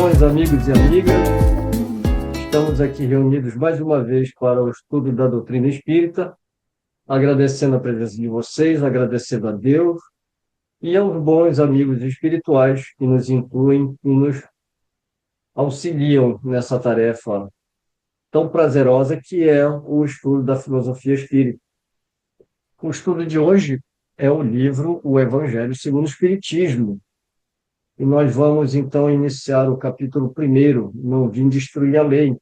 Saudações, amigos e amigas. Estamos aqui reunidos mais uma vez para o estudo da doutrina espírita, agradecendo a presença de vocês, agradecendo a Deus e aos bons amigos espirituais que nos incluem e nos auxiliam nessa tarefa tão prazerosa que é o estudo da filosofia espírita. O estudo de hoje é o livro O Evangelho segundo o Espiritismo. E nós vamos, então, iniciar o capítulo 1, Não Vim Destruir a Lei.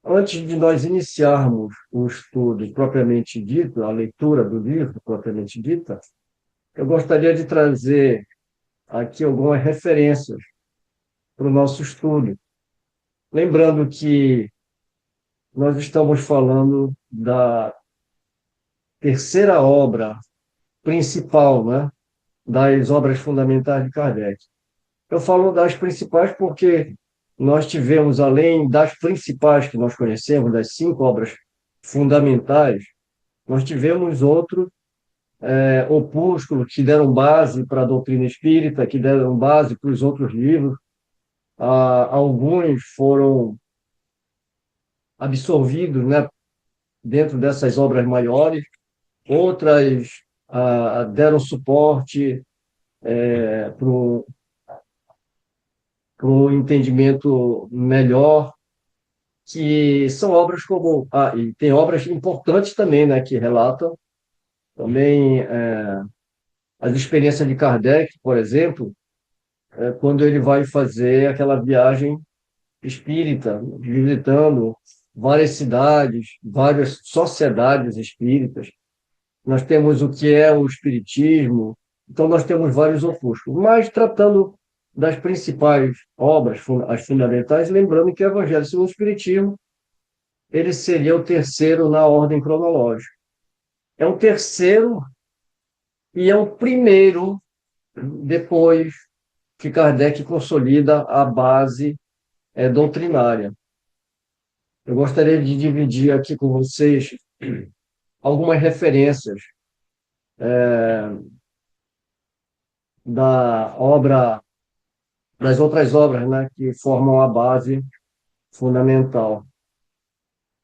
Antes de nós iniciarmos o estudo propriamente dito, a leitura do livro propriamente dita, eu gostaria de trazer aqui algumas referências para o nosso estudo. Lembrando que nós estamos falando da terceira obra principal, né, das obras fundamentais de Kardec. Eu falo das principais porque nós tivemos, além das principais que nós conhecemos, das 5 obras fundamentais, nós tivemos outros opúsculos que deram base para a doutrina espírita, que deram base para os outros livros. Alguns foram absorvidos, né, dentro dessas obras maiores, outras deram suporte para um entendimento melhor, que são obras como... e tem obras importantes também, né, que relatam também as experiências de Kardec, por exemplo, quando ele vai fazer aquela viagem espírita, visitando várias cidades, várias sociedades espíritas. Nós temos o que é o espiritismo, então nós temos vários opúsculos, mas tratando das principais obras, as fundamentais, lembrando que o Evangelho segundo o Espiritismo, ele seria o terceiro na ordem cronológica. É o terceiro e é o primeiro depois que Kardec consolida a base doutrinária. Eu gostaria de dividir aqui com vocês algumas referências da obra, das outras obras, né, que formam a base fundamental,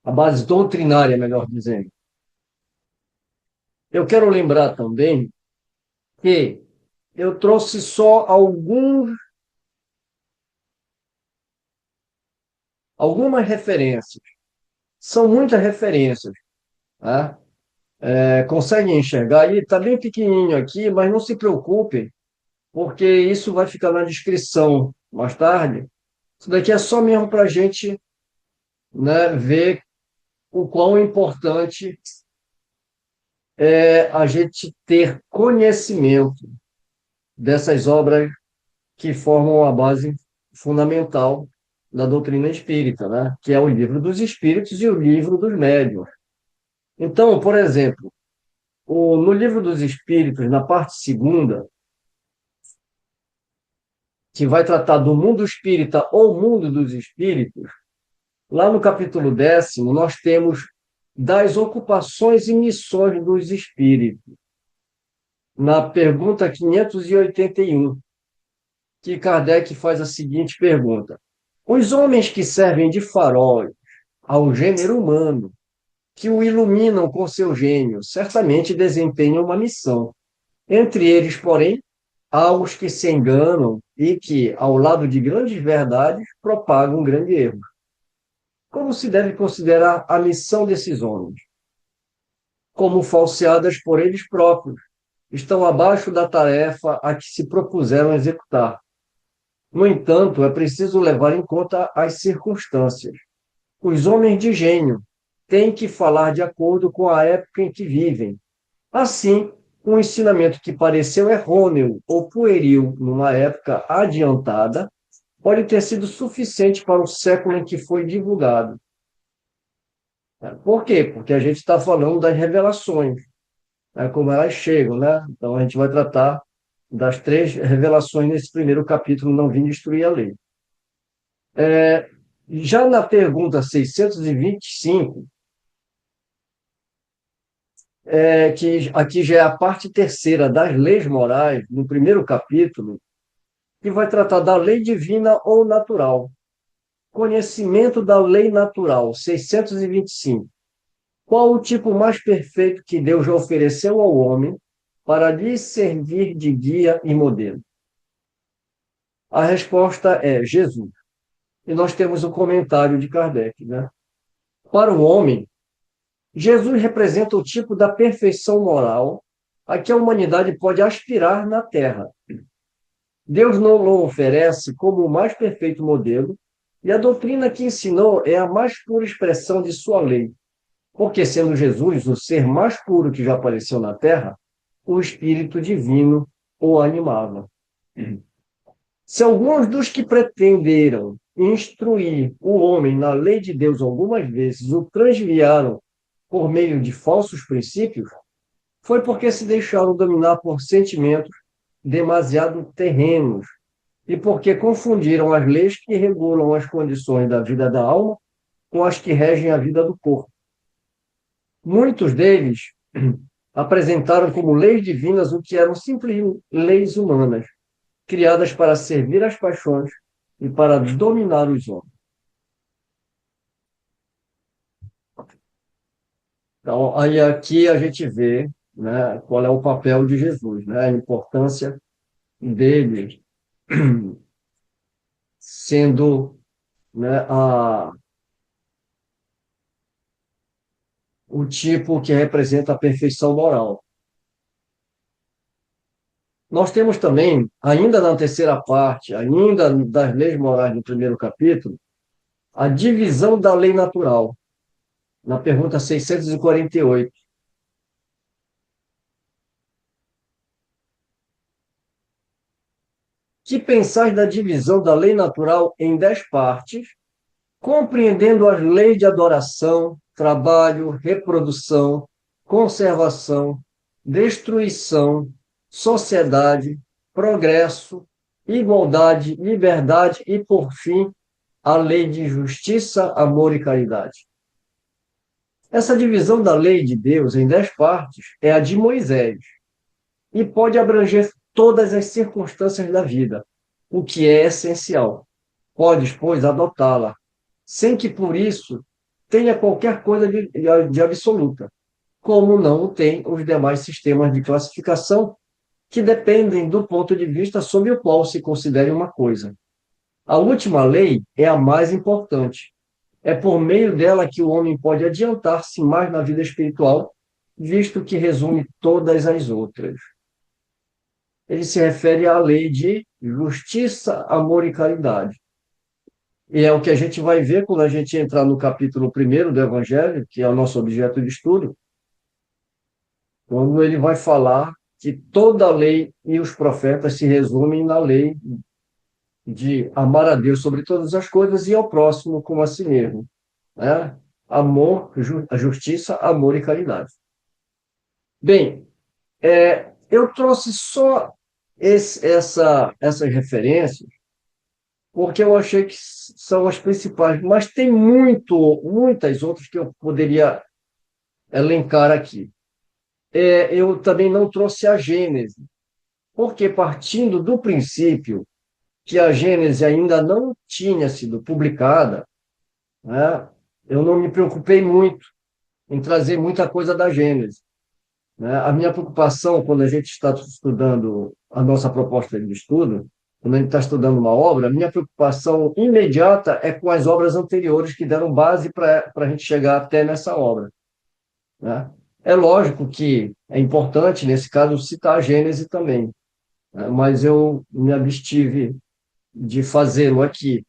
a base doutrinária, melhor dizendo. Eu quero lembrar também que eu trouxe só algumas referências. São muitas referências, tá? Conseguem enxergar? E está bem pequenininho aqui, mas não se preocupem, porque isso vai ficar na descrição mais tarde. Isso daqui é só mesmo para a gente, né, ver o quão importante é a gente ter conhecimento dessas obras que formam a base fundamental da doutrina espírita, né? Que é o Livro dos Espíritos e o Livro dos Médiuns. Então, por exemplo, no Livro dos Espíritos, na parte segunda, que vai tratar do mundo espírita ou mundo dos espíritos, lá no capítulo 10º, nós temos das ocupações e missões dos espíritos. Na pergunta 581, que Kardec faz a seguinte pergunta: os homens que servem de faróis ao gênero humano, que o iluminam com seu gênio, certamente desempenham uma missão. Entre eles, porém, há os que se enganam e que, ao lado de grandes verdades, propagam um grande erro. Como se deve considerar a missão desses homens? Como falseadas por eles próprios, estão abaixo da tarefa a que se propuseram executar. No entanto, é preciso levar em conta as circunstâncias. Os homens de gênio têm que falar de acordo com a época em que vivem. Assim, um ensinamento que pareceu errôneo ou pueril numa época adiantada pode ter sido suficiente para o século em que foi divulgado. Por quê? Porque a gente está falando das revelações, né, como elas chegam, né? Então, a gente vai tratar das 3 revelações nesse primeiro capítulo, Não Vim Destruir a Lei. Já na pergunta 625, que aqui já é a parte terceira das leis morais, no primeiro capítulo, que vai tratar da lei divina ou natural. Conhecimento da lei natural, 625. Qual o tipo mais perfeito que Deus já ofereceu ao homem para lhe servir de guia e modelo? A resposta é Jesus. E nós temos o comentário de Kardec, né? Para o homem, Jesus representa o tipo da perfeição moral a que a humanidade pode aspirar na Terra. Deus não o oferece como o mais perfeito modelo, e a doutrina que ensinou é a mais pura expressão de sua lei, porque, sendo Jesus o ser mais puro que já apareceu na Terra, o Espírito Divino o animava. Se alguns dos que pretenderam instruir o homem na lei de Deus algumas vezes o transviaram por meio de falsos princípios, foi porque se deixaram dominar por sentimentos demasiado terrenos e porque confundiram as leis que regulam as condições da vida da alma com as que regem a vida do corpo. Muitos deles apresentaram como leis divinas o que eram simples leis humanas, criadas para servir as paixões e para dominar os homens. Então, aí aqui a gente vê, né, qual é o papel de Jesus, né, a importância dele sendo, né, o tipo que representa a perfeição moral. Nós temos também, ainda na terceira parte, ainda das leis morais do primeiro capítulo, a divisão da lei natural, na pergunta 648. Que pensais da divisão da lei natural em 10 partes, compreendendo as leis de adoração, trabalho, reprodução, conservação, destruição, sociedade, progresso, igualdade, liberdade e, por fim, a lei de justiça, amor e caridade. Essa divisão da lei de Deus em 10 partes é a de Moisés e pode abranger todas as circunstâncias da vida, o que é essencial. Podes, pois, adotá-la, sem que por isso tenha qualquer coisa de absoluta, como não o tem os demais sistemas de classificação que dependem do ponto de vista sob o qual se considere uma coisa. A última lei é a mais importante. É por meio dela que o homem pode adiantar-se mais na vida espiritual, visto que resume todas as outras. Ele se refere à lei de justiça, amor e caridade. E é o que a gente vai ver quando a gente entrar no capítulo 1º do Evangelho, que é o nosso objeto de estudo, quando ele vai falar que toda a lei e os profetas se resumem na lei de amar a Deus sobre todas as coisas e ao próximo como a si mesmo, né? Amor, a justiça, amor e caridade. Bem, eu trouxe só essas referências porque eu achei que são as principais, mas tem muitas outras que eu poderia elencar aqui. Eu também não trouxe a Gênese, porque partindo do princípio que a Gênese ainda não tinha sido publicada, né, eu não me preocupei muito em trazer muita coisa da Gênese, né? A minha preocupação, quando a gente está estudando a nossa proposta de estudo, quando a gente está estudando uma obra, a minha preocupação imediata é com as obras anteriores que deram base para a gente chegar até nessa obra, né? É lógico que é importante, nesse caso, citar a Gênese também, né? Mas eu me abstive de fazê-lo aqui,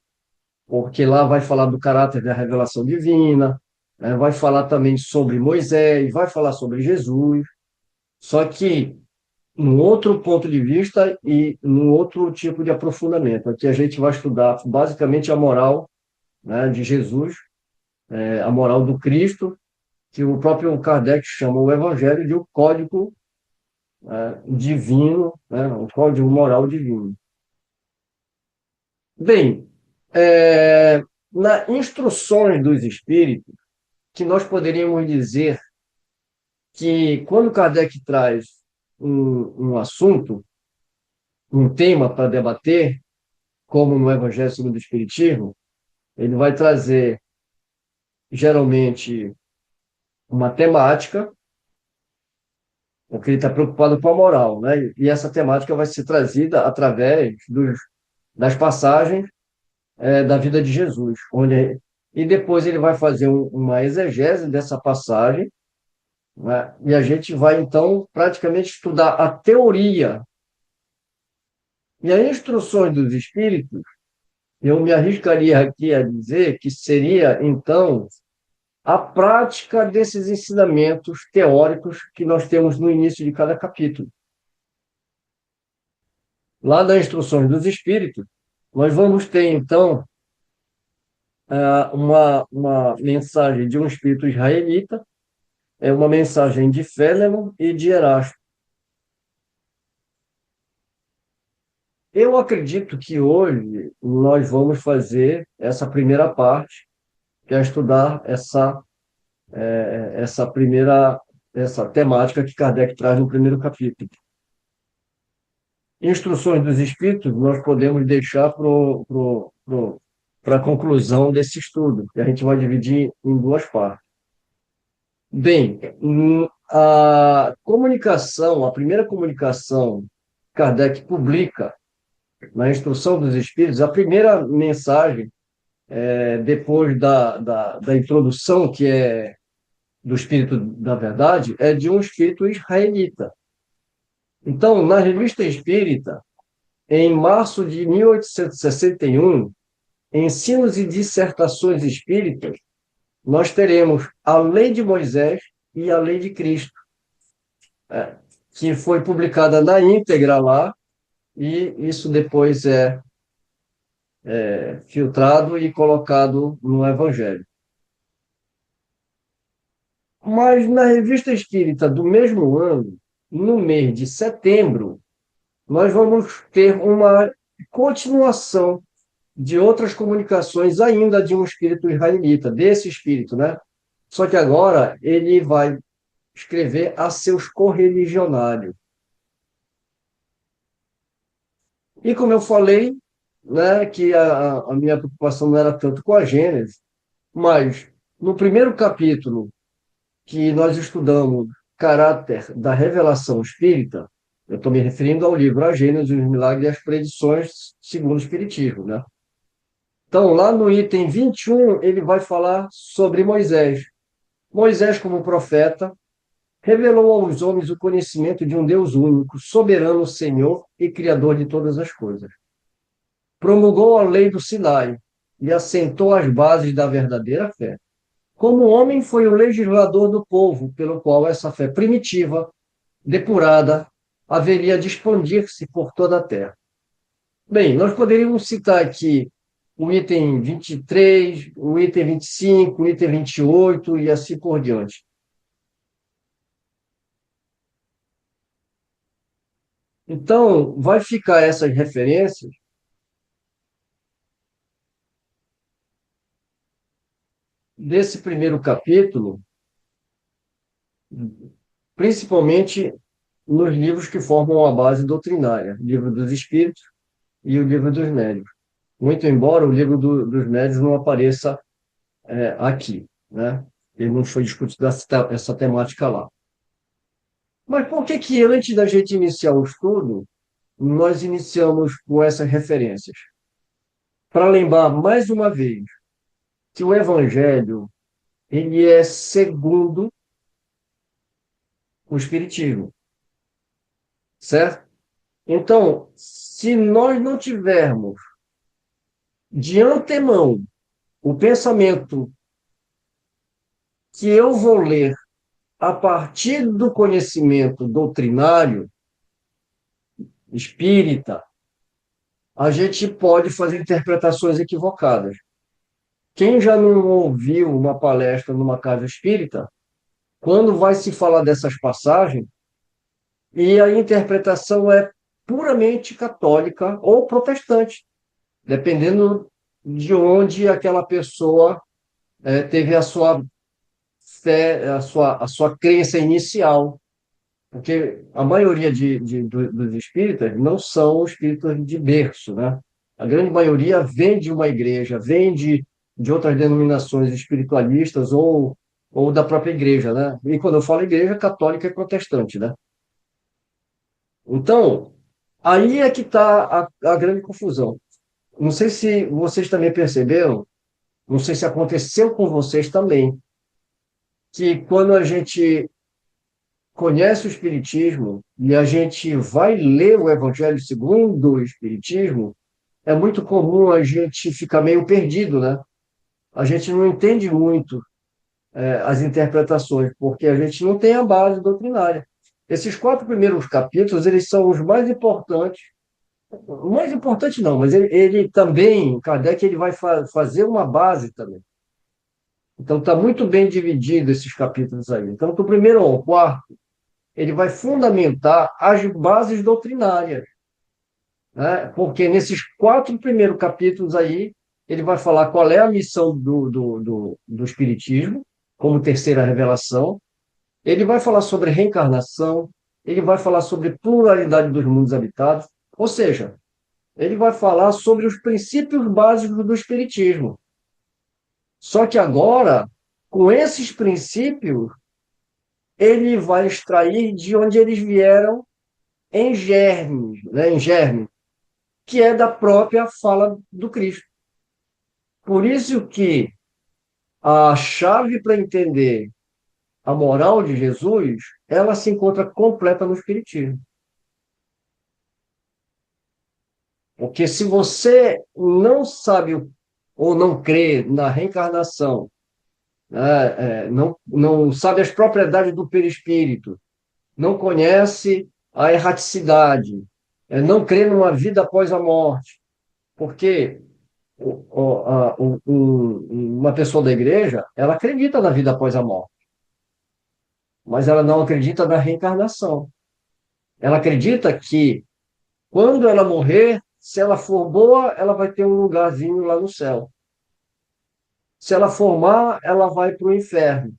porque lá vai falar do caráter da revelação divina, né? Vai falar também sobre Moisés, vai falar sobre Jesus, só que num outro ponto de vista e num outro tipo de aprofundamento. Aqui a gente vai estudar basicamente a moral, né, de Jesus, a moral do Cristo, que o próprio Kardec chama o Evangelho de o código, divino, né, o código moral divino. Bem, nas instruções dos Espíritos, que nós poderíamos dizer que quando Kardec traz um assunto, um tema para debater, como no Evangelho segundo o Espiritismo, ele vai trazer, geralmente, uma temática, porque ele está preocupado com a moral, né? E essa temática vai ser trazida através das passagens da vida de Jesus, e depois ele vai fazer uma exegese dessa passagem, né? E a gente vai, então, praticamente estudar a teoria e as instruções dos espíritos. Eu me arriscaria aqui a dizer que seria, então, a prática desses ensinamentos teóricos que nós temos no início de cada capítulo. Lá das instruções dos espíritos, nós vamos ter, então, uma mensagem de um espírito israelita, uma mensagem de Félemo e de Erasto. Eu acredito que hoje nós vamos fazer essa primeira parte, que é estudar essa temática que Kardec traz no primeiro capítulo. Instruções dos Espíritos nós podemos deixar para a conclusão desse estudo, que a gente vai dividir em duas partes. Bem, a comunicação, a primeira comunicação que Kardec publica na Instrução dos Espíritos, a primeira mensagem, depois da introdução, que é do Espírito da Verdade, é de um espírito israelita. Então, na Revista Espírita, em março de 1861, Ensinos e Dissertações Espíritas, nós teremos a Lei de Moisés e a Lei de Cristo, que foi publicada na íntegra lá, e isso depois é filtrado e colocado no Evangelho. Mas na Revista Espírita do mesmo ano, no mês de setembro, nós vamos ter uma continuação de outras comunicações ainda de um espírito israelita, desse espírito, né? Só que agora ele vai escrever a seus correligionários. E como eu falei, né, que a minha preocupação não era tanto com a Gênese, mas no primeiro capítulo que nós estudamos caráter da revelação espírita, eu estou me referindo ao livro A Gênese, os Milagres e as Predições segundo o Espiritismo, né? Então, lá no item 21, ele vai falar sobre Moisés. Moisés, como profeta, revelou aos homens o conhecimento de um Deus único, soberano, Senhor e Criador de todas as coisas. Promulgou a lei do Sinai e assentou as bases da verdadeira fé. Como homem, foi o legislador do povo, pelo qual essa fé primitiva, depurada, haveria de expandir-se por toda a terra. Bem, nós poderíamos citar aqui o item 23, o item 25, o item 28 e assim por diante. Então, vai ficar essas referências desse primeiro capítulo, principalmente nos livros que formam a base doutrinária, o Livro dos Espíritos e o Livro dos Médiuns. Muito embora o Livro dos Médiuns não apareça aqui, né? Ele não foi discutido essa temática lá. Mas por que que antes da gente iniciar o estudo, nós iniciamos com essas referências? Para lembrar mais uma vez que o Evangelho ele é segundo o Espiritismo, certo? Então, se nós não tivermos de antemão o pensamento que eu vou ler a partir do conhecimento doutrinário espírita, a gente pode fazer interpretações equivocadas. Quem já não ouviu uma palestra numa casa espírita, quando vai se falar dessas passagens, e a interpretação é puramente católica ou protestante, dependendo de onde aquela pessoa teve a sua fé, a sua crença inicial. Porque a maioria dos espíritas não são espíritas de berço, né? A grande maioria vem de uma igreja, vem de outras denominações espiritualistas ou da própria igreja, né? E quando eu falo igreja, católica e protestante, né? Então, aí é que está a grande confusão. Não sei se vocês também perceberam, não sei se aconteceu com vocês também, que quando a gente conhece o Espiritismo e a gente vai ler o Evangelho segundo o Espiritismo, é muito comum a gente ficar meio perdido, né? A gente não entende muito as interpretações, porque a gente não tem a base doutrinária. Esses quatro primeiros capítulos, eles são os mais importantes. O mais importante não, mas ele também, Kardec, ele vai fazer uma base também. Então, está muito bem dividido esses capítulos aí. Então, do primeiro ao quarto, ele vai fundamentar as bases doutrinárias, né? Porque nesses quatro primeiros capítulos aí, ele vai falar qual é a missão do Espiritismo, como terceira revelação, ele vai falar sobre reencarnação, ele vai falar sobre pluralidade dos mundos habitados, ou seja, ele vai falar sobre os princípios básicos do Espiritismo. Só que agora, com esses princípios, ele vai extrair de onde eles vieram em germes, né, em germe, que é da própria fala do Cristo. Por isso que a chave para entender a moral de Jesus, ela se encontra completa no Espiritismo. Porque se você não sabe ou não crê na reencarnação, né, não sabe as propriedades do perispírito, não conhece a erraticidade, não crê numa vida após a morte, porque uma pessoa da igreja, ela acredita na vida após a morte, mas ela não acredita na reencarnação. Ela acredita que quando ela morrer, se ela for boa, ela vai ter um lugarzinho lá no céu. Se ela for má, ela vai para o inferno.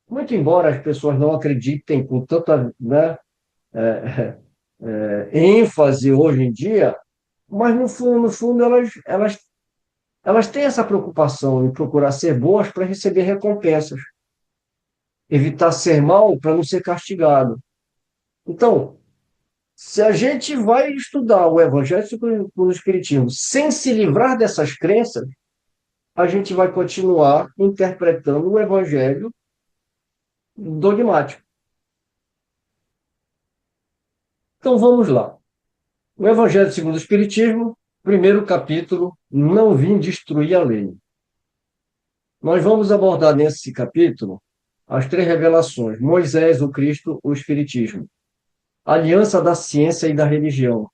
Muito embora as pessoas não acreditem com tanta, né, ênfase hoje em dia, mas no fundo elas têm essa preocupação em procurar ser boas para receber recompensas, evitar ser mal para não ser castigado. Então, se a gente vai estudar o Evangelho segundo o Espiritismo sem se livrar dessas crenças, a gente vai continuar interpretando o Evangelho dogmático. Então vamos lá. O Evangelho segundo o Espiritismo, primeiro capítulo, Não vim destruir a lei. Nós vamos abordar nesse capítulo as três revelações: Moisés, o Cristo, o Espiritismo, aliança da ciência e da religião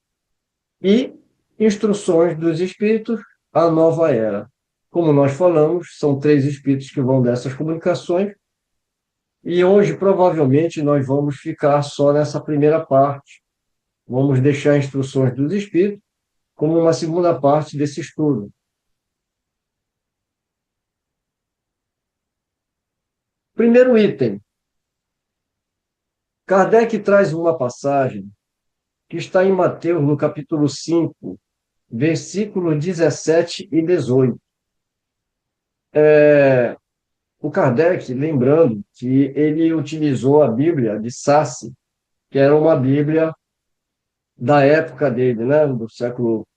e instruções dos espíritos, a nova era. Como nós falamos, são três espíritos que vão dessas comunicações e hoje provavelmente nós vamos ficar só nessa primeira parte. Vamos deixar instruções dos espíritos como uma segunda parte desse estudo. Primeiro item, Kardec traz uma passagem que está em Mateus, no capítulo 5, versículos 17 e 18. O Kardec, lembrando que ele utilizou a Bíblia de Sassi, que era uma Bíblia da época dele, né, do século,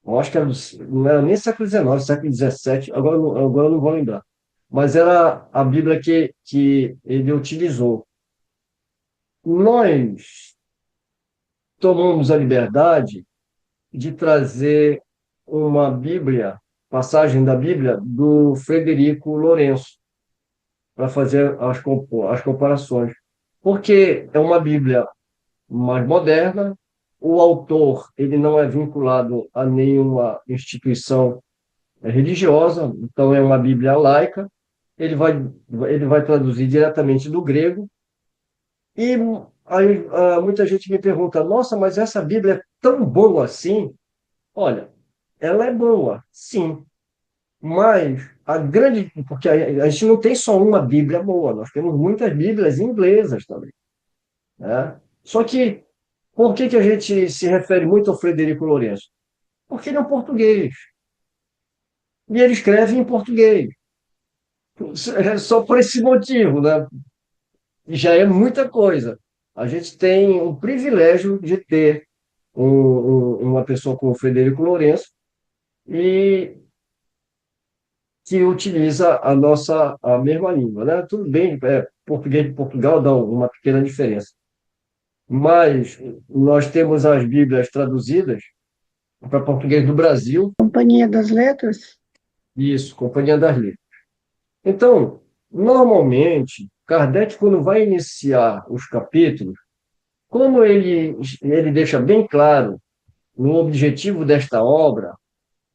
eu acho que era não era nem século XIX, século XVII, agora eu não vou lembrar. Mas era a Bíblia que ele utilizou. Nós tomamos a liberdade de trazer uma Bíblia, passagem da Bíblia, do Frederico Lourenço, para fazer as comparações. Porque é uma Bíblia mais moderna, o autor ele não é vinculado a nenhuma instituição religiosa, então é uma Bíblia laica, ele vai, ele vai traduzir diretamente do grego, e aí muita gente me pergunta, nossa, mas essa Bíblia é tão boa assim? Olha, ela é boa, sim, mas a grande. Porque a gente não tem só uma Bíblia boa, nós temos muitas Bíblias inglesas também, né? Só que Por que que a gente se refere muito ao Frederico Lourenço? Porque ele é um português. E ele escreve em português. É só por esse motivo, né? E já é muita coisa. A gente tem o privilégio de ter uma pessoa como o Frederico Lourenço e que utiliza a mesma língua, né? Tudo bem, português de Portugal dá uma pequena diferença, mas nós temos as Bíblias traduzidas para português do Brasil, Companhia das Letras? isso, Companhia das Letras. Então, normalmente, Kardec, quando vai iniciar os capítulos, como ele deixa bem claro no objetivo desta obra,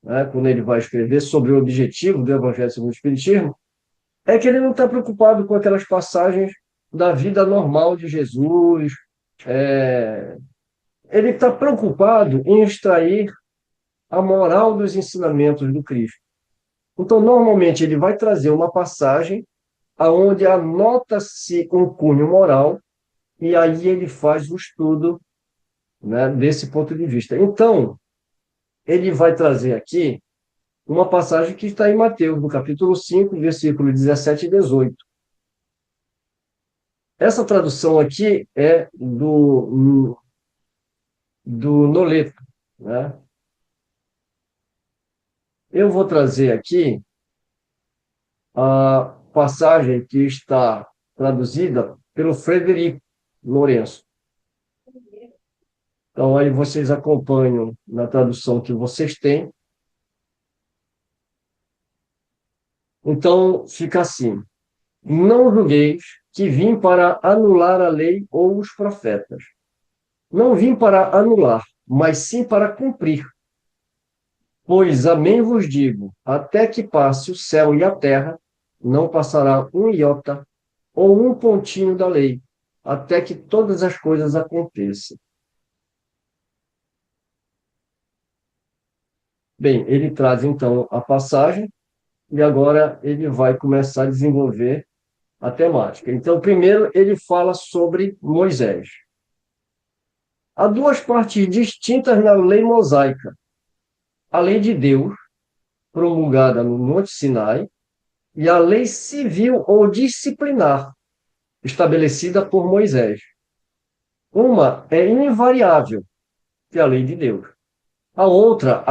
né, quando ele vai escrever sobre o objetivo do Evangelho segundo o Espiritismo, é que ele não está preocupado com aquelas passagens da vida normal de Jesus. É, ele está preocupado em extrair a moral dos ensinamentos do Cristo. Então, normalmente, ele vai trazer uma passagem aonde anota-se um cunho moral e aí ele faz o estudo, né, desse ponto de vista. Então, ele vai trazer aqui uma passagem que está em Mateus, no capítulo 5, versículo 17 e 18. Essa tradução aqui é do Noleto, né? Eu vou trazer aqui a passagem que está traduzida pelo Frederico Lourenço. Então, aí vocês acompanham na tradução que vocês têm. Então, fica assim: não julgueis que vim para anular a lei ou os profetas. Não vim para anular, mas sim para cumprir. Pois, amém vos digo, até que passe o céu e a terra, não passará um iota ou um pontinho da lei, até que todas as coisas aconteçam. Bem, ele traz então a passagem e agora ele vai começar a desenvolver a temática. Então, primeiro ele fala sobre Moisés. Há duas partes distintas na lei mosaica: a lei de Deus, promulgada no Monte Sinai, e a lei civil ou disciplinar, estabelecida por Moisés. Uma é invariável, que é a lei de Deus. A outra,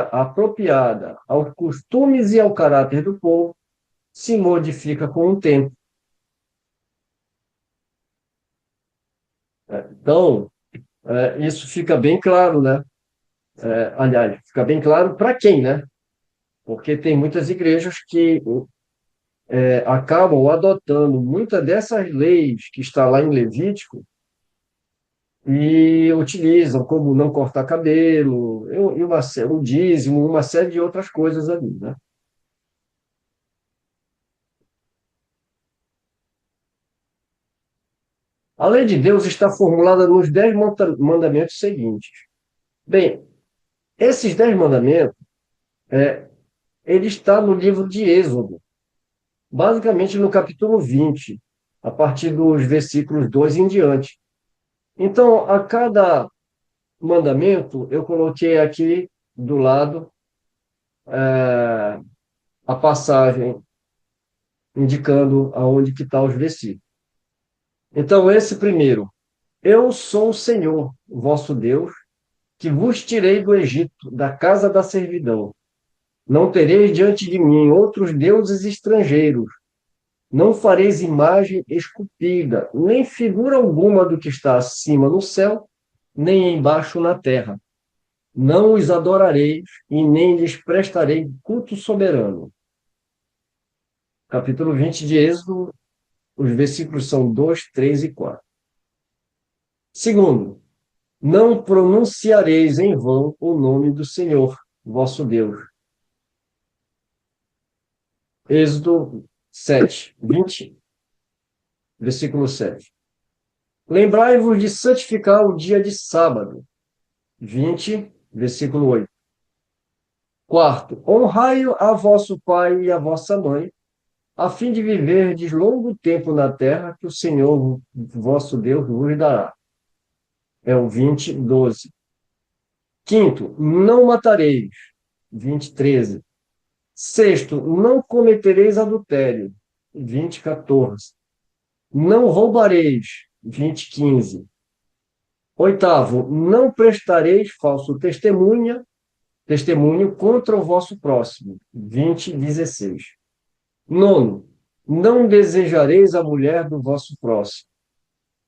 apropriada aos costumes e ao caráter do povo, se modifica com o tempo. Então, isso fica bem claro, né? Aliás, fica bem claro para quem, né? Porque tem muitas igrejas que acabam adotando muitas dessas leis que está lá em Levítico e utilizam como não cortar cabelo, o dízimo, uma série de outras coisas ali, né? A lei de Deus está formulada nos 10 mandamentos seguintes. Bem, esses 10 mandamentos, é, ele está no livro de Êxodo, basicamente no capítulo 20, a partir dos versículos 2 em diante. Então, a cada mandamento, eu coloquei aqui do lado a passagem indicando aonde que estão os versículos. Então, esse primeiro: eu sou o Senhor, vosso Deus, que vos tirei do Egito, da casa da servidão. Não tereis diante de mim outros deuses estrangeiros. Não fareis imagem esculpida, nem figura alguma do que está acima no céu, nem embaixo na terra. Não os adorareis e nem lhes prestarei culto soberano. Capítulo 20 de Êxodo, os versículos são 2, 3 e 4. Segundo, não pronunciareis em vão o nome do Senhor, vosso Deus. Êxodo 7, 20, versículo 7. Lembrai-vos de santificar o dia de sábado. 20, versículo 8. Quarto, honrai a vosso pai e a vossa mãe, a fim de viverdes longo tempo na terra que o Senhor, vosso Deus, vos dará. é o 20:12. Quinto, não matareis, 20:13. Sexto, não cometereis adultério, 20:14. Não roubareis, 20:15. Oitavo, não prestareis falso testemunho contra o vosso próximo, 20:16. Nono, não desejareis a mulher do vosso próximo,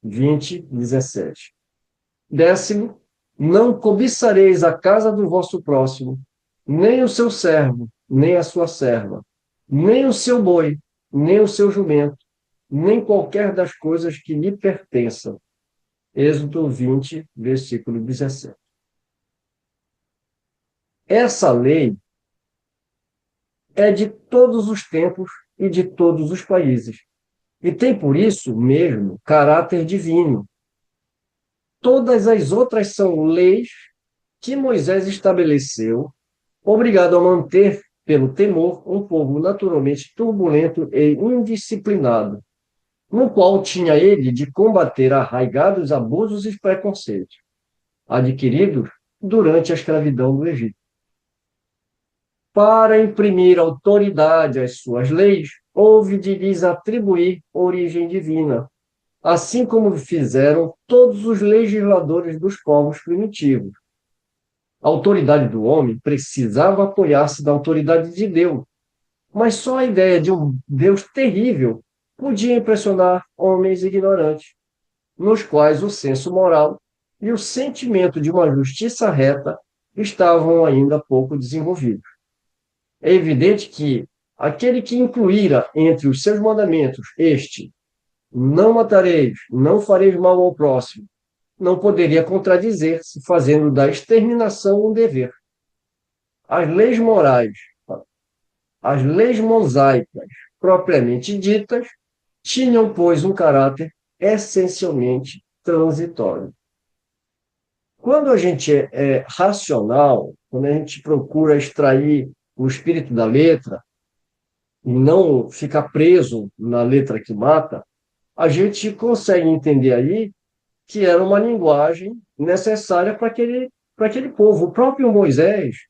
20:17. Décimo, não cobiçareis a casa do vosso próximo, nem o seu servo, nem a sua serva, nem o seu boi, nem o seu jumento, nem qualquer das coisas que lhe pertençam. Êxodo 20, versículo 17. Essa lei é de todos os tempos e de todos os países, e tem por isso mesmo caráter divino. Todas as outras são leis que Moisés estabeleceu, obrigado a manter, pelo temor, um povo naturalmente turbulento e indisciplinado, no qual tinha ele de combater arraigados abusos e preconceitos, adquiridos durante a escravidão do Egito. Para imprimir autoridade às suas leis, houve de lhes atribuir origem divina, assim como fizeram todos os legisladores dos povos primitivos. A autoridade do homem precisava apoiar-se da autoridade de Deus, mas só a ideia de um Deus terrível podia impressionar homens ignorantes, nos quais o senso moral e o sentimento de uma justiça reta estavam ainda pouco desenvolvidos. É evidente que aquele que incluíra entre os seus mandamentos não matareis, não fareis mal ao próximo, não poderia contradizer-se, fazendo da exterminação um dever. As leis morais, as leis mosaicas, propriamente ditas, tinham, pois, um caráter essencialmente transitório. Quando a gente é racional, quando a gente procura extrair o espírito da letra e não ficar preso na letra que mata, a gente consegue entender aí que era uma linguagem necessária para aquele povo. O próprio Moisés,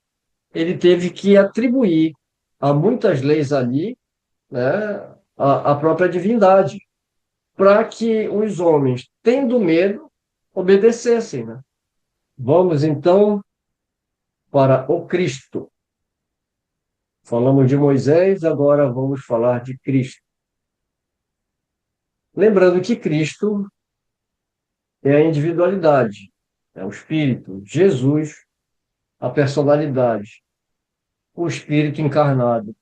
ele teve que atribuir a muitas leis ali, né, a própria divindade, para que os homens, tendo medo, obedecessem, né? Vamos então para o Cristo. Falamos de Moisés, agora vamos falar de Cristo. Lembrando que Cristo é a individualidade, é o Espírito, Jesus, a personalidade, o Espírito encarnado.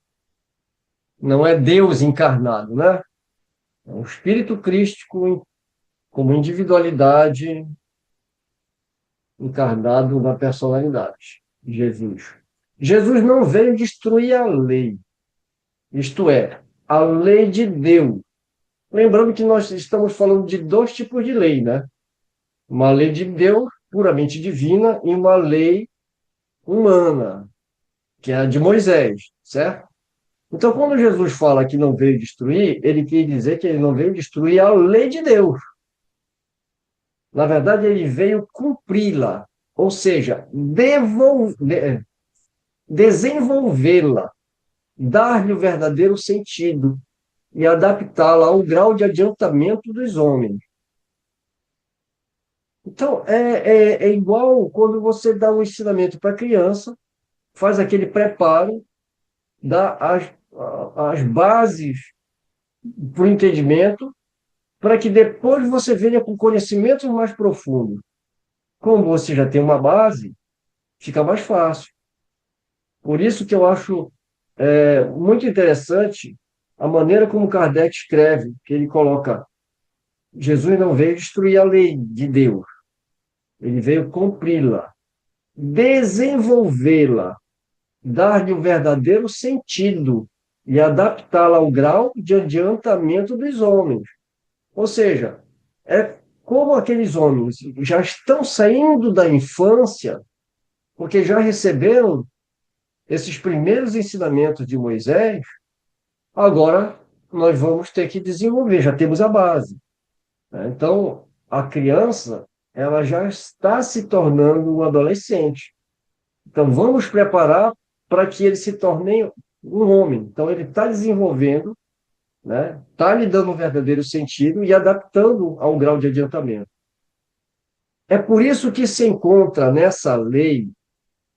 Não é Deus encarnado, né? É o Espírito crístico como individualidade encarnado na personalidade, Jesus. Jesus não veio destruir a lei, isto é, a lei de Deus. Lembrando que nós estamos falando de dois tipos de lei, né? Uma lei de Deus, puramente divina, e uma lei humana, que é a de Moisés, certo? Então, quando Jesus fala que não veio destruir, ele quer dizer que ele não veio destruir a lei de Deus. Na verdade, ele veio cumpri-la, ou seja, desenvolvê-la, dar-lhe o verdadeiro sentido e adaptá-la ao grau de adiantamento dos homens. Então, é igual quando você dá um ensinamento para a criança, faz aquele preparo, dá as bases para o entendimento, para que depois você venha com conhecimentos mais profundos. Como você já tem uma base, fica mais fácil. Por isso que eu acho muito interessante a maneira como Kardec escreve, que ele coloca: Jesus não veio destruir a lei de Deus, ele veio cumpri-la, desenvolvê-la, dar-lhe o verdadeiro sentido e adaptá-la ao grau de adiantamento dos homens. Ou seja, é como aqueles homens já estão saindo da infância, porque já receberam esses primeiros ensinamentos de Moisés, agora nós vamos ter que desenvolver, já temos a base, né? Então, a criança, ela já está se tornando um adolescente. Então, vamos preparar para que ele se torne um homem. Então, ele está desenvolvendo, né? Está lhe dando um verdadeiro sentido e adaptando ao grau de adiantamento. É por isso que se encontra nessa lei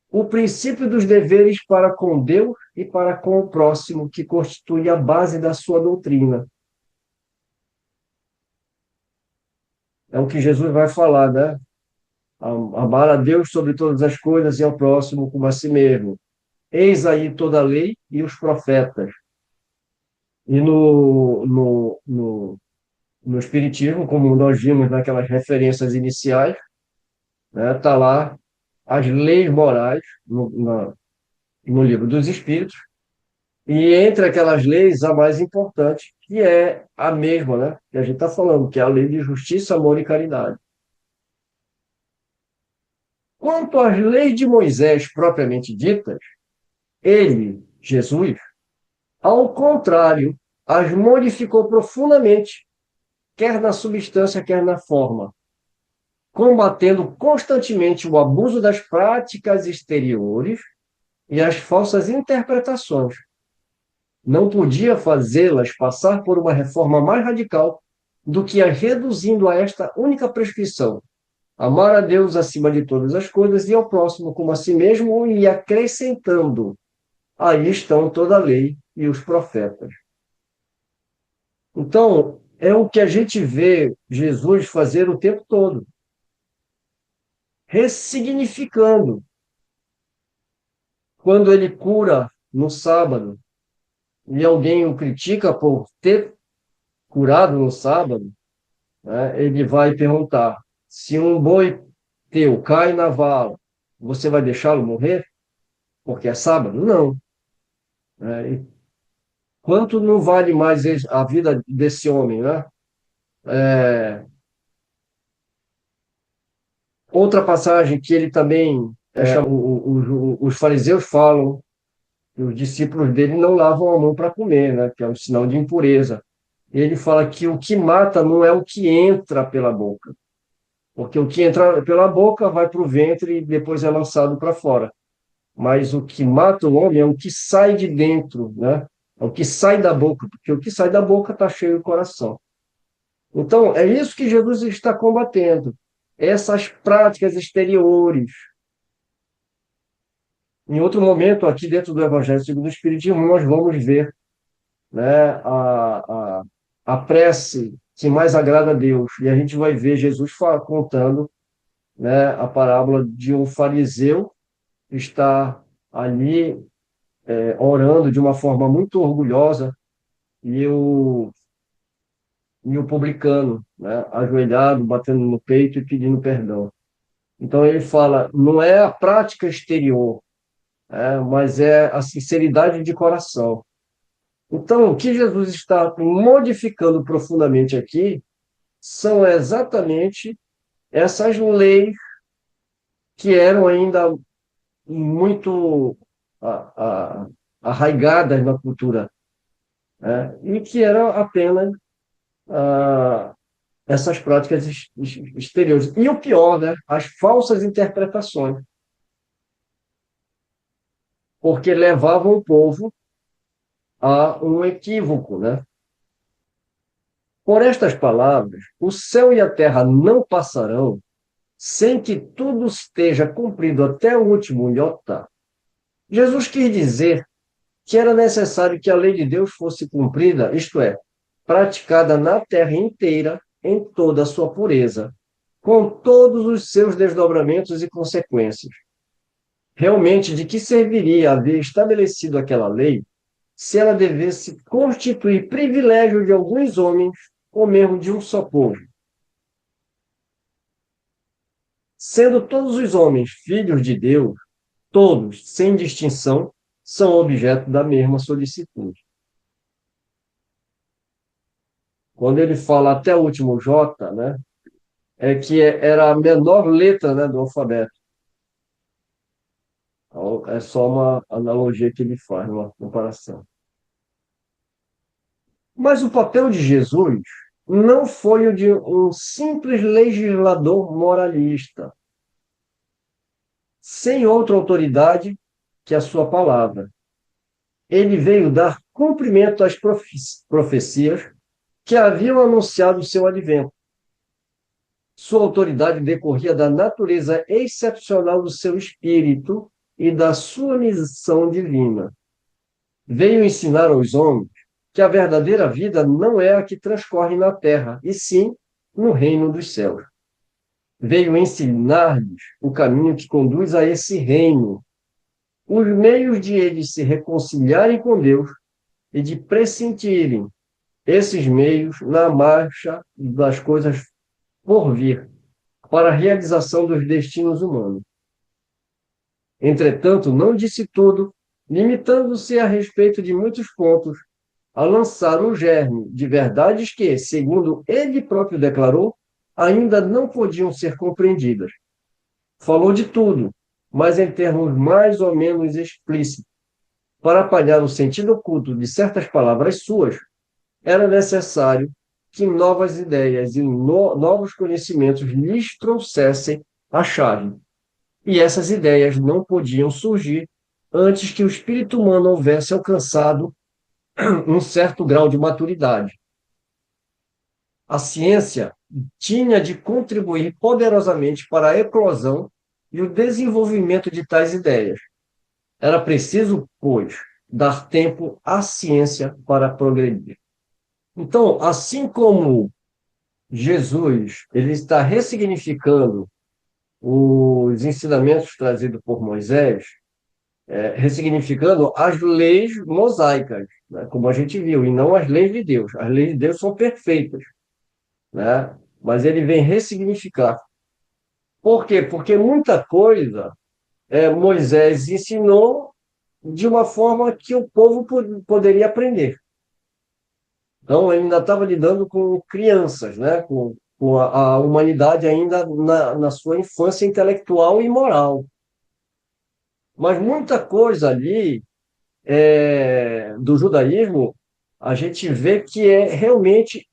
o princípio dos deveres para com Deus e para com o próximo, que constitui a base da sua doutrina. É o que Jesus vai falar, né? Amar a Deus sobre todas as coisas e ao próximo como a si mesmo. Eis aí toda a lei e os profetas. E no Espiritismo, como nós vimos naquelas referências iniciais, né, tá lá as leis morais no livro dos Espíritos, e entre aquelas leis, a mais importante, que é a mesma, né, que a gente está falando, que é a lei de justiça, amor e caridade. Quanto às leis de Moisés propriamente ditas, ele, Jesus, ao contrário, as modificou profundamente, quer na substância, quer na forma, combatendo constantemente o abuso das práticas exteriores e as falsas interpretações. Não podia fazê-las passar por uma reforma mais radical do que as reduzindo a esta única prescrição: amar a Deus acima de todas as coisas e ao próximo como a si mesmo, e acrescentando: aí estão toda a lei e os profetas. Então, é o que a gente vê Jesus fazer o tempo todo, ressignificando. Quando ele cura no sábado e alguém o critica por ter curado no sábado, né, ele vai perguntar: se um boi teu cai na vala, você vai deixá-lo morrer porque é sábado? Não. E quanto não vale mais a vida desse homem, né? É, outra passagem que ele também, os fariseus falam que os discípulos dele não lavam a mão para comer, né? Que é um sinal de impureza. Ele fala que o que mata não é o que entra pela boca, porque o que entra pela boca vai para o ventre e depois é lançado para fora. Mas o que mata o homem é o que sai de dentro, né? É o que sai da boca, porque o que sai da boca está cheio do coração. Então, é isso que Jesus está combatendo. Essas práticas exteriores. Em outro momento, aqui dentro do Evangelho segundo o Espiritismo, nós vamos ver, né, a prece que mais agrada a Deus. E a gente vai ver Jesus contando, né, a parábola de um fariseu que está ali orando de uma forma muito orgulhosa e o publicano, né, ajoelhado, batendo no peito e pedindo perdão. Então ele fala, não é a prática exterior, mas é a sinceridade de coração. Então, o que Jesus está modificando profundamente aqui são exatamente essas leis que eram ainda muito a- a- arraigadas na cultura, né? E que eram apenas ah, essas práticas exteriores. E o pior, né? As falsas interpretações, porque levavam o povo a um equívoco, né? Por estas palavras, o céu e a terra não passarão sem que tudo esteja cumprido até o último iota. Jesus quis dizer que era necessário que a lei de Deus fosse cumprida, isto é, praticada na terra inteira, em toda a sua pureza, com todos os seus desdobramentos e consequências. Realmente, de que serviria haver estabelecido aquela lei se ela devesse constituir privilégio de alguns homens ou mesmo de um só povo? Sendo todos os homens filhos de Deus, todos, sem distinção, são objeto da mesma solicitude. Quando ele fala até o último J, né, é que era a menor letra, né, do alfabeto. Então, é só uma analogia que ele faz, uma comparação. Mas o papel de Jesus não foi o de um simples legislador moralista, sem outra autoridade que a sua palavra. Ele veio dar cumprimento às profecias que haviam anunciado o seu advento. Sua autoridade decorria da natureza excepcional do seu espírito e da sua missão divina. Veio ensinar aos homens que a verdadeira vida não é a que transcorre na terra, e sim no reino dos céus. Veio ensinar-lhes o caminho que conduz a esse reino, os meios de eles se reconciliarem com Deus e de pressentirem esses meios na marcha das coisas por vir, para a realização dos destinos humanos. Entretanto, não disse tudo, limitando-se a respeito de muitos pontos, a lançar um germe de verdades que, segundo ele próprio declarou, ainda não podiam ser compreendidas. Falou de tudo, mas em termos mais ou menos explícitos. Para apanhar o sentido oculto de certas palavras suas, era necessário que novas ideias e novos conhecimentos lhes trouxessem a chave. E essas ideias não podiam surgir antes que o espírito humano houvesse alcançado um certo grau de maturidade. A ciência tinha de contribuir poderosamente para a eclosão e o desenvolvimento de tais ideias. Era preciso, pois, dar tempo à ciência para progredir. Então, assim como Jesus ele está ressignificando os ensinamentos trazidos por Moisés, ressignificando as leis mosaicas, né, como a gente viu, e não as leis de Deus. As leis de Deus são perfeitas, né? Mas ele vem ressignificar. Por quê? Porque muita coisa Moisés ensinou de uma forma que o povo poderia aprender. Então, ele ainda estava lidando com crianças, né? Com a humanidade ainda na sua infância intelectual e moral. Mas muita coisa ali do judaísmo, a gente vê que realmente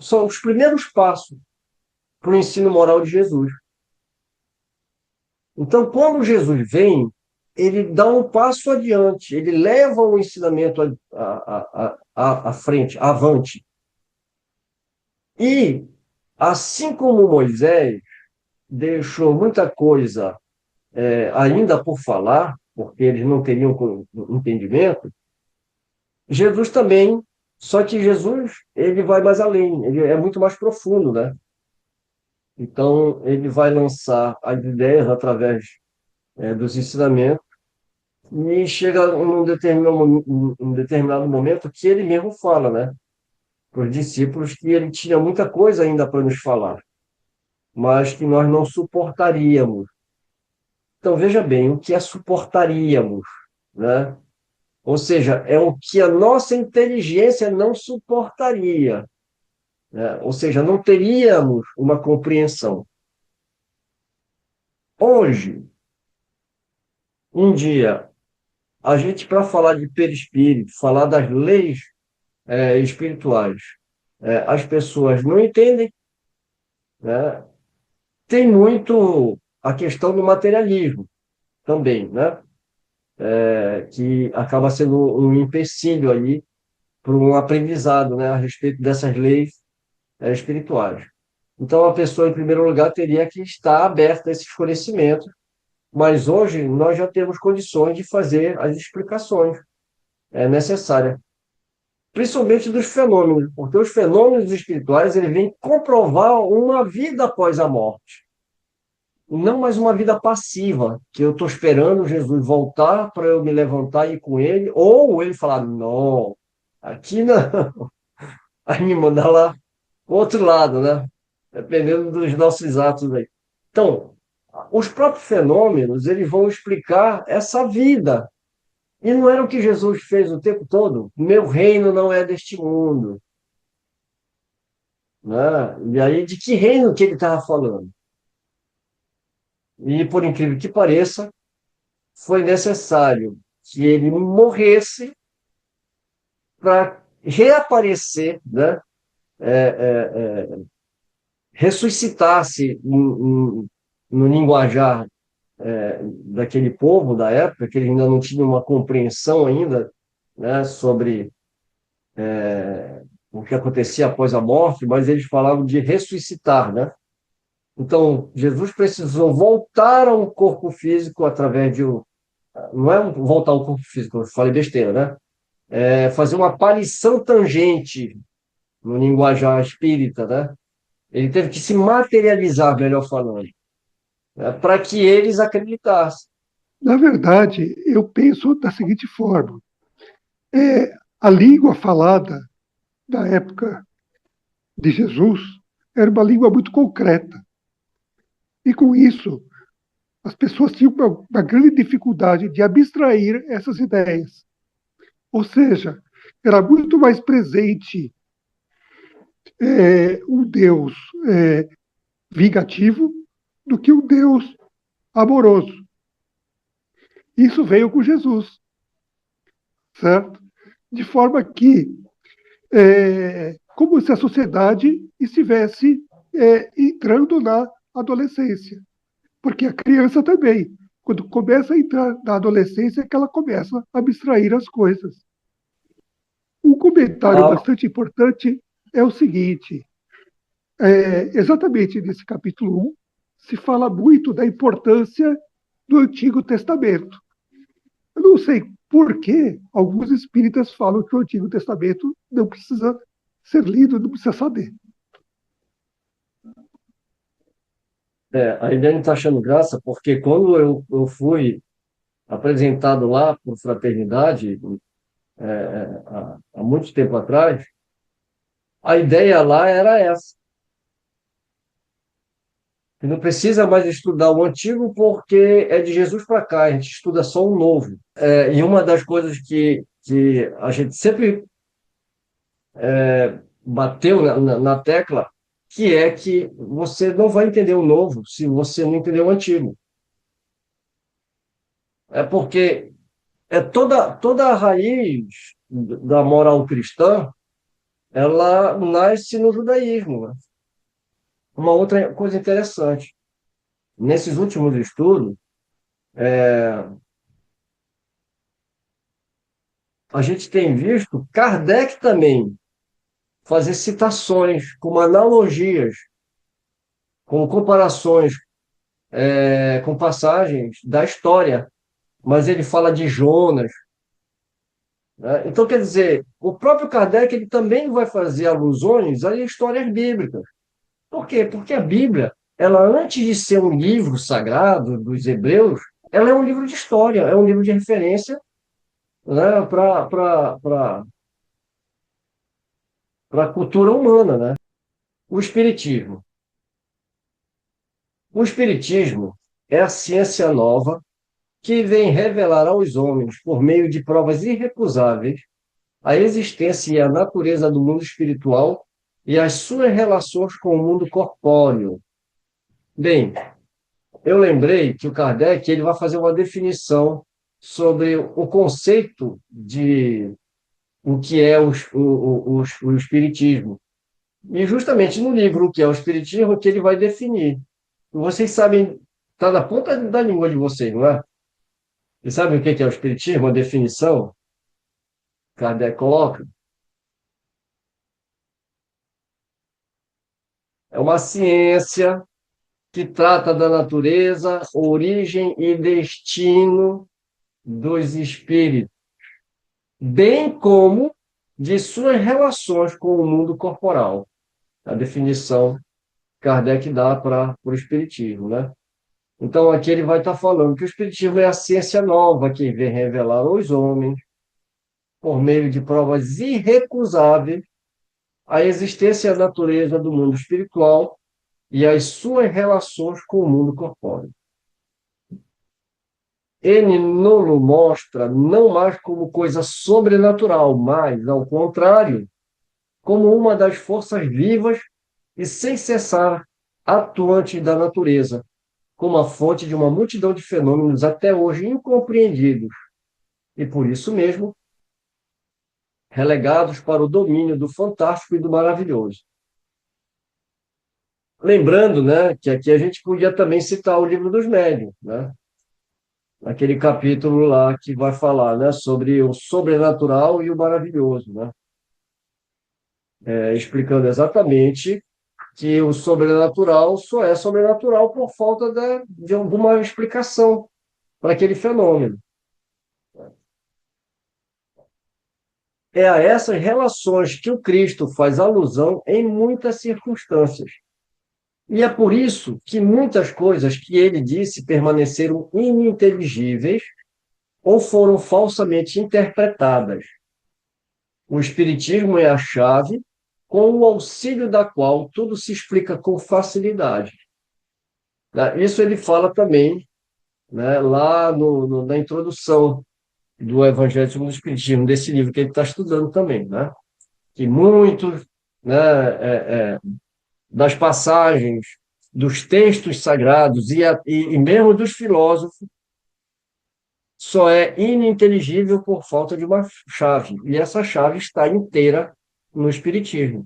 são os primeiros passos para o ensino moral de Jesus. Então, quando Jesus vem, ele dá um passo adiante, ele leva o ensinamento à frente, avante. E, assim como Moisés deixou muita coisa ainda por falar, porque eles não teriam entendimento, Jesus também, só que Jesus ele vai mais além, ele é muito mais profundo, né? Então, ele vai lançar as ideias através dos ensinamentos e chega um determinado momento que ele mesmo fala, né? Para os discípulos que ele tinha muita coisa ainda para nos falar, mas que nós não suportaríamos. Então, veja bem, o que é suportaríamos, né? Ou seja, é o que a nossa inteligência não suportaria, né? Ou seja, não teríamos uma compreensão. Hoje, um dia, a gente, para falar de perispírito, falar das leis espirituais, as pessoas não entendem, né? Tem muito a questão do materialismo também, né? Que acaba sendo um empecilho aí para um aprendizado, né, a respeito dessas leis espirituais. Então, a pessoa, em primeiro lugar, teria que estar aberta a esses conhecimentos, mas hoje nós já temos condições de fazer as explicações necessárias, principalmente dos fenômenos, porque os fenômenos espirituais ele vêm comprovar uma vida após a morte, não mais uma vida passiva, que eu estou esperando Jesus voltar para eu me levantar e ir com ele, ou ele falar, não, aqui não, aí me mandar lá o outro lado, né? Dependendo dos nossos atos aí. Então, os próprios fenômenos, eles vão explicar essa vida. E não era o que Jesus fez o tempo todo? Meu reino não é deste mundo. Né? E aí, de que reino que ele estava falando? E, por incrível que pareça, foi necessário que ele morresse para reaparecer, né? Ressuscitasse no linguajar daquele povo da época, que ele ainda não tinha uma compreensão ainda, né, sobre o que acontecia após a morte, mas eles falavam de ressuscitar, né? Então, Jesus precisou voltar a um corpo físico através de não é voltar ao corpo físico, eu falei besteira, né? Fazer uma aparição tangente no linguajar espírita, né? Ele teve que se materializar, melhor falando, né? Para que eles acreditassem. Na verdade, eu penso da seguinte forma: a língua falada da época de Jesus era uma língua muito concreta. E com isso, as pessoas tinham uma grande dificuldade de abstrair essas ideias. Ou seja, era muito mais presente um Deus vingativo do que um Deus amoroso. Isso veio com Jesus, certo? De forma que, como se a sociedade estivesse entrando na adolescência. Porque a criança também, quando começa a entrar na adolescência, é que ela começa a abstrair as coisas. Um comentário Ah, bastante importante é o seguinte: exatamente nesse capítulo 1, se fala muito da importância do Antigo Testamento. Eu não sei por que alguns espíritas falam que o Antigo Testamento não precisa ser lido, não precisa saber. a Eliane está achando graça, porque quando eu fui apresentado lá por Fraternidade, há muito tempo atrás, a ideia lá era essa. Que não precisa mais estudar o antigo porque é de Jesus para cá, a gente estuda só o novo. E uma das coisas que a gente sempre bateu na tecla, que é que você não vai entender o novo se você não entender o antigo. É porque toda a raiz da moral cristã, ela nasce no judaísmo, né? Uma outra coisa interessante, nesses últimos estudos, a gente tem visto Kardec também fazer citações, como analogias, com comparações, com passagens da história, mas ele fala de Jonas, né? Então, quer dizer, o próprio Kardec ele também vai fazer alusões a histórias bíblicas. Por quê? Porque a Bíblia, ela antes de ser um livro sagrado dos hebreus, ela é um livro de história, é um livro de referência, né, para a cultura humana, né? O Espiritismo. O Espiritismo é a ciência nova que vem revelar aos homens, por meio de provas irrecusáveis, a existência e a natureza do mundo espiritual e as suas relações com o mundo corpóreo. Bem, eu lembrei que o Kardec ele vai fazer uma definição sobre o conceito de o que é o espiritismo. E justamente no livro O que é o Espiritismo que ele vai definir. Vocês sabem, está na ponta da língua de vocês, não é? Vocês sabem o que é o Espiritismo? A definição que Kardec coloca? É uma ciência que trata da natureza, origem e destino dos espíritos, bem como de suas relações com o mundo corporal. A definição que Kardec dá para o Espiritismo, né? Então, aqui ele vai estar falando que o Espiritismo é a ciência nova que vem revelar aos homens, por meio de provas irrecusáveis, a existência e a natureza do mundo espiritual e as suas relações com o mundo corpóreo. Ele não mostra não mais como coisa sobrenatural, mas, ao contrário, como uma das forças vivas e sem cessar atuantes da natureza, como a fonte de uma multidão de fenômenos até hoje incompreendidos. E por isso mesmo relegados para o domínio do fantástico e do maravilhoso. Lembrando, né, que aqui a gente podia também citar o Livro dos Médiuns, né? Aquele capítulo lá que vai falar, né, sobre o sobrenatural e o maravilhoso, né? Explicando exatamente que o sobrenatural só é sobrenatural por falta de alguma explicação para aquele fenômeno. É a essas relações que o Cristo faz alusão em muitas circunstâncias. E é por isso que muitas coisas que ele disse permaneceram ininteligíveis ou foram falsamente interpretadas. O Espiritismo é a chave, com o auxílio da qual tudo se explica com facilidade. Isso ele fala também, né, lá na introdução do Evangelho segundo o Espiritismo, desse livro que ele está estudando também, né? Que muitos, né, das passagens dos textos sagrados e mesmo dos filósofos só é ininteligível por falta de uma chave. E essa chave está inteira no Espiritismo.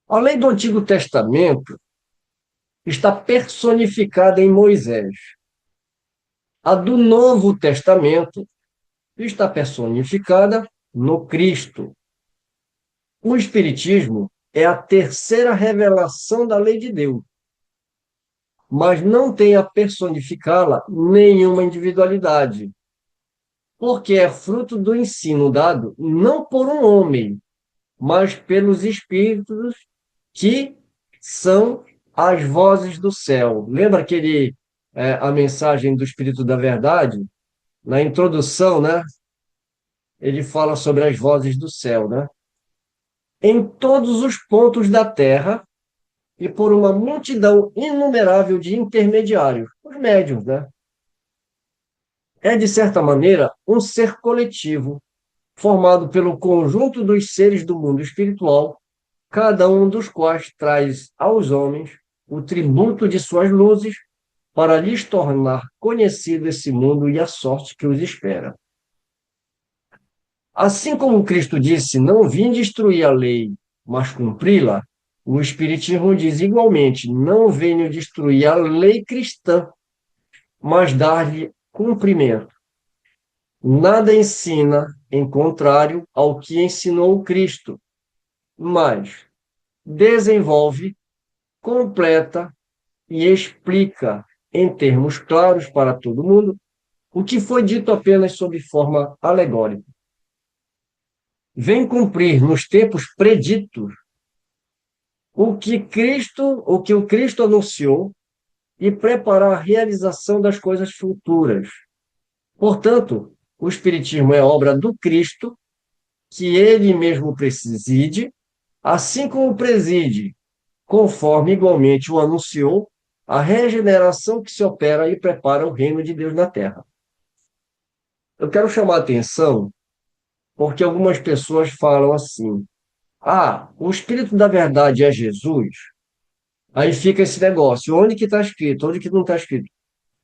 A lei do Antigo Testamento está personificada em Moisés. A do Novo Testamento está personificada no Cristo. O Espiritismo é a terceira revelação da lei de Deus, mas não tem a personificá-la nenhuma individualidade, porque é fruto do ensino dado não por um homem, mas pelos espíritos que são as vozes do céu. Lembra a mensagem do Espírito da Verdade? Na introdução, né? Ele fala sobre as vozes do céu, né? Em todos os pontos da terra e por uma multidão inumerável de intermediários, os médiuns, né? É, de certa maneira, um ser coletivo, formado pelo conjunto dos seres do mundo espiritual, cada um dos quais traz aos homens o tributo de suas luzes para lhes tornar conhecido esse mundo e a sorte que os espera. Assim como Cristo disse, não vim destruir a lei, mas cumpri-la, o Espiritismo diz igualmente, não venho destruir a lei cristã, mas dar-lhe cumprimento. Nada ensina em contrário ao que ensinou o Cristo, mas desenvolve, completa e explica em termos claros para todo mundo o que foi dito apenas sob forma alegórica. Vem cumprir nos tempos preditos o que o Cristo anunciou e preparar a realização das coisas futuras. Portanto, o Espiritismo é obra do Cristo, que ele mesmo preside, assim como preside, conforme igualmente o anunciou, a regeneração que se opera e prepara o reino de Deus na Terra. Eu quero chamar a atenção porque algumas pessoas falam assim: ah, o Espírito da Verdade é Jesus. Aí fica esse negócio, onde que está escrito, onde que não está escrito.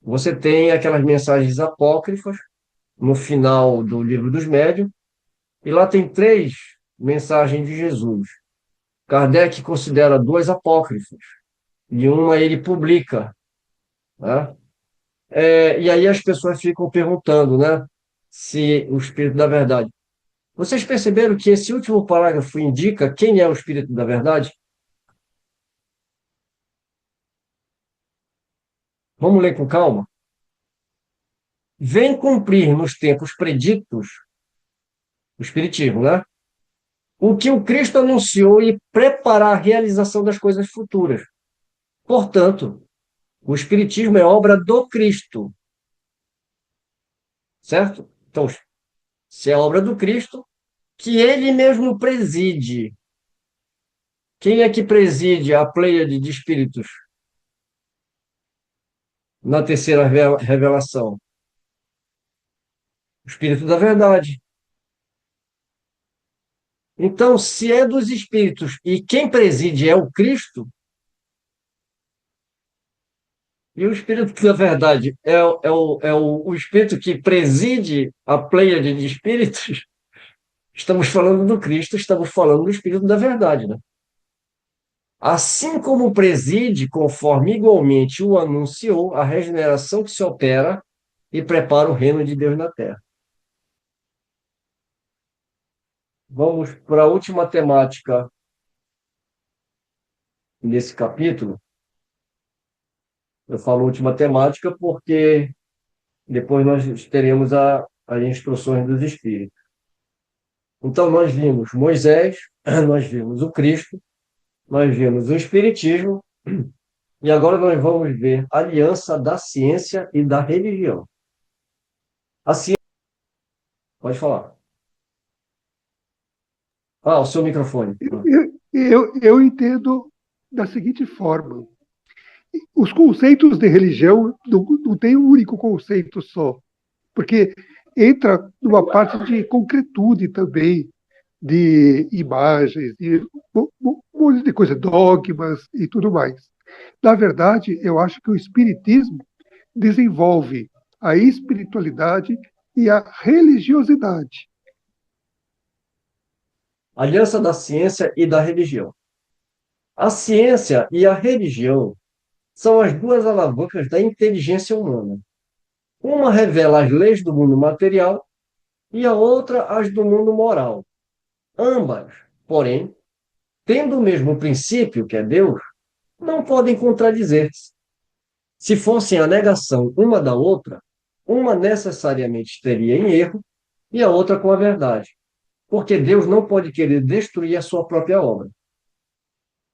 Você tem aquelas mensagens apócrifas no final do Livro dos Médiuns, e lá tem 3 mensagens de Jesus. Kardec considera 2 apócrifas, e uma ele publica, né? E aí as pessoas ficam perguntando, né, se o Espírito da Verdade. Vocês perceberam que esse último parágrafo indica quem é o Espírito da Verdade? Vamos ler com calma? Vem cumprir nos tempos preditos, o Espiritismo, né? O que o Cristo anunciou e preparar a realização das coisas futuras. Portanto, o Espiritismo é obra do Cristo, certo? Então, se é obra do Cristo, que ele mesmo preside. Quem é que preside a pleiade de espíritos na terceira revelação? O Espírito da Verdade. Então, se é dos espíritos e quem preside é o Cristo, e o Espírito da Verdade é o Espírito que preside a pleiade de espíritos, Estamos falando do Cristo, estamos falando do Espírito da verdade, né? Assim como preside, conforme igualmente o anunciou, a regeneração que se opera e prepara o reino de Deus na terra. Vamos para a última temática nesse capítulo. Eu falo última temática porque depois nós teremos as instruções dos Espíritos. Então, nós vimos Moisés, nós vimos o Cristo, nós vimos o Espiritismo, e agora nós vamos ver a aliança da ciência e da religião. A ciência. Pode falar. Ah, o seu microfone. Eu entendo da seguinte forma: os conceitos de religião não tem um único conceito só, porque entra numa parte de concretude também, de imagens, de um monte de coisa, dogmas e tudo mais. Na verdade, eu acho que o Espiritismo desenvolve a espiritualidade e a religiosidade. Aliança da ciência e da religião. A ciência e a religião são as duas alavancas da inteligência humana. Uma revela as leis do mundo material e a outra as do mundo moral. Ambas, porém, tendo o mesmo princípio, que é Deus, não podem contradizer-se. Se fossem a negação uma da outra, uma necessariamente estaria em erro e a outra com a verdade, porque Deus não pode querer destruir a sua própria obra.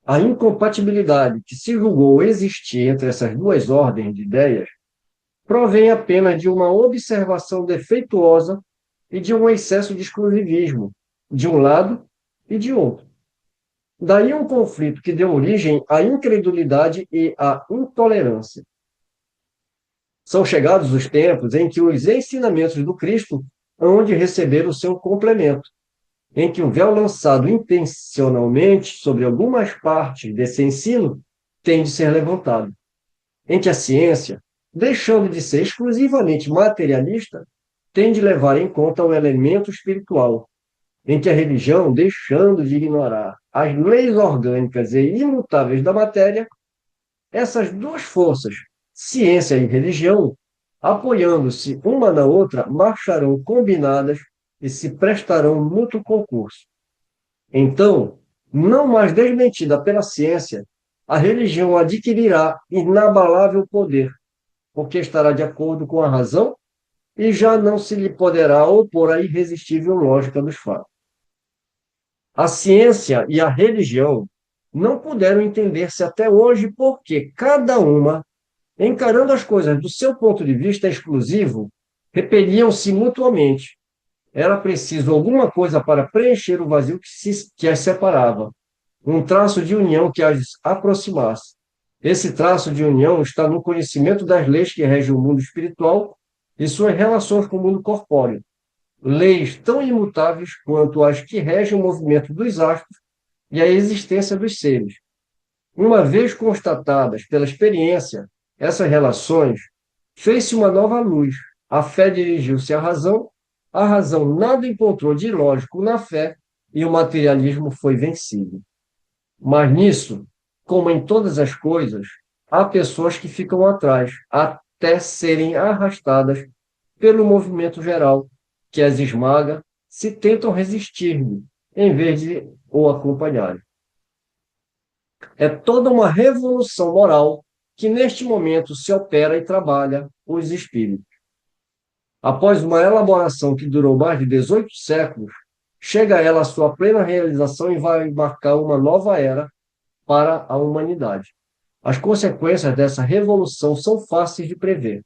A incompatibilidade que se julgou existir entre essas duas ordens de ideias provém apenas de uma observação defeituosa e de um excesso de exclusivismo, de um lado e de outro. Daí um conflito que deu origem à incredulidade e à intolerância. São chegados os tempos em que os ensinamentos do Cristo hão de receber o seu complemento, em que o véu lançado intencionalmente sobre algumas partes desse ensino tem de ser levantado, em que a ciência, deixando de ser exclusivamente materialista, tem de levar em conta o elemento espiritual, em que a religião, deixando de ignorar as leis orgânicas e imutáveis da matéria, essas duas forças, ciência e religião, apoiando-se uma na outra, marcharão combinadas e se prestarão mútuo concurso. Então, não mais desmentida pela ciência, a religião adquirirá inabalável poder, porque estará de acordo com a razão e já não se lhe poderá opor à irresistível lógica dos fatos. A ciência e a religião não puderam entender-se até hoje porque cada uma, encarando as coisas do seu ponto de vista exclusivo, repeliam-se mutuamente. Era preciso alguma coisa para preencher o vazio que as separava, um traço de união que as aproximasse. Esse traço de união está no conhecimento das leis que regem o mundo espiritual e suas relações com o mundo corpóreo, leis tão imutáveis quanto as que regem o movimento dos astros e a existência dos seres. Uma vez constatadas pela experiência essas relações, fez-se uma nova luz. A fé dirigiu-se à razão, a razão nada encontrou de ilógico na fé e o materialismo foi vencido. Mas nisso, como em todas as coisas, há pessoas que ficam atrás, até serem arrastadas pelo movimento geral, que as esmaga, se tentam resistir-lhe, em vez de o acompanharem. É toda uma revolução moral que neste momento se opera e trabalha os espíritos. Após uma elaboração que durou mais de 18 séculos, chega ela à sua plena realização e vai marcar uma nova era para a humanidade. As consequências dessa revolução são fáceis de prever.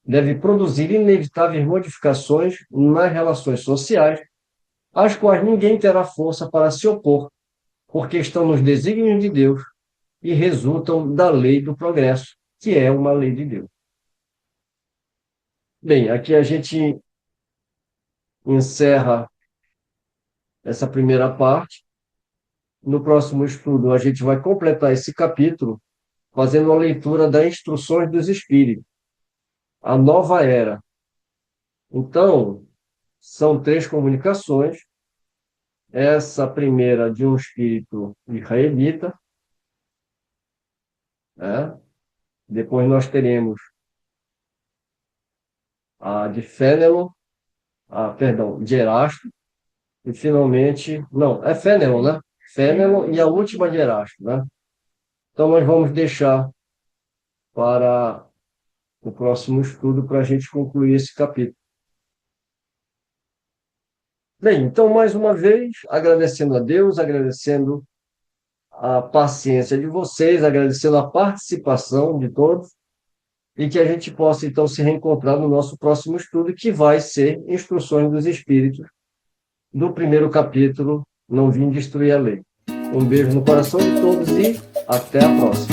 Deve produzir inevitáveis modificações nas relações sociais, às quais ninguém terá força para se opor, porque estão nos desígnios de Deus e resultam da lei do progresso, que é uma lei de Deus. Bem, aqui a gente encerra essa primeira parte. No próximo estudo, a gente vai completar esse capítulo fazendo a leitura das instruções dos Espíritos, a nova era. Então, são 3 comunicações, essa primeira de um espírito israelita, né? Depois nós teremos a de Fénelon, perdão, de Erasto, e finalmente, não, é Fénelon, né? Fénelon e a última de Erasto, né? Então nós vamos deixar para o próximo estudo para a gente concluir esse capítulo. Bem, então, mais uma vez, agradecendo a Deus, agradecendo a paciência de vocês, agradecendo a participação de todos, e que a gente possa, então, se reencontrar no nosso próximo estudo, que vai ser Instruções dos Espíritos, do primeiro capítulo, Não Vim Destruir a Lei. Um beijo no coração de todos e até a próxima.